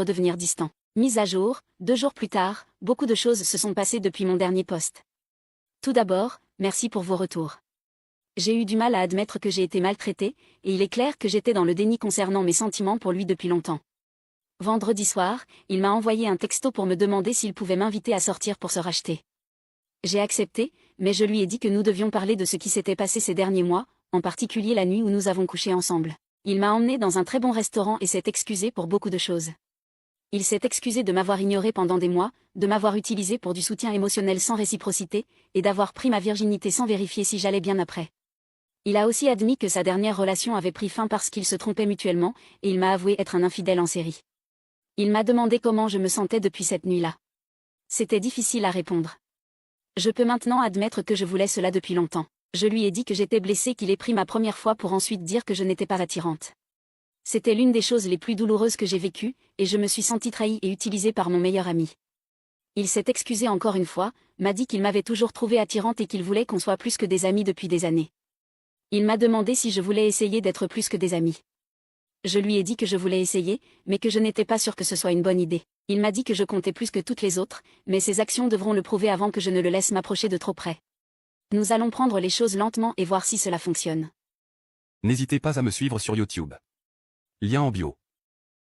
redevenir distant. Mise à jour, 2 jours plus tard, beaucoup de choses se sont passées depuis mon dernier post. Tout d'abord, merci pour vos retours. J'ai eu du mal à admettre que j'ai été maltraitée, et il est clair que j'étais dans le déni concernant mes sentiments pour lui depuis longtemps. Vendredi soir, il m'a envoyé un texto pour me demander s'il pouvait m'inviter à sortir pour se racheter. J'ai accepté, mais je lui ai dit que nous devions parler de ce qui s'était passé ces derniers mois, en particulier la nuit où nous avons couché ensemble. Il m'a emmené dans un très bon restaurant et s'est excusé pour beaucoup de choses. Il s'est excusé de m'avoir ignoré pendant des mois, de m'avoir utilisé pour du soutien émotionnel sans réciprocité, et d'avoir pris ma virginité sans vérifier si j'allais bien après. Il a aussi admis que sa dernière relation avait pris fin parce qu'ils se trompaient mutuellement, et il m'a avoué être un infidèle en série. Il m'a demandé comment je me sentais depuis cette nuit-là. C'était difficile à répondre. Je peux maintenant admettre que je voulais cela depuis longtemps. Je lui ai dit que j'étais blessée qu'il ait pris ma première fois pour ensuite dire que je n'étais pas attirante. C'était l'une des choses les plus douloureuses que j'ai vécues, et je me suis sentie trahie et utilisée par mon meilleur ami. Il s'est excusé encore une fois, m'a dit qu'il m'avait toujours trouvée attirante et qu'il voulait qu'on soit plus que des amis depuis des années. Il m'a demandé si je voulais essayer d'être plus que des amis. Je lui ai dit que je voulais essayer, mais que je n'étais pas sûre que ce soit une bonne idée. Il m'a dit que je comptais plus que toutes les autres, mais ses actions devront le prouver avant que je ne le laisse m'approcher de trop près. Nous allons prendre les choses lentement et voir si cela fonctionne. N'hésitez pas à me suivre sur YouTube. Lien en bio.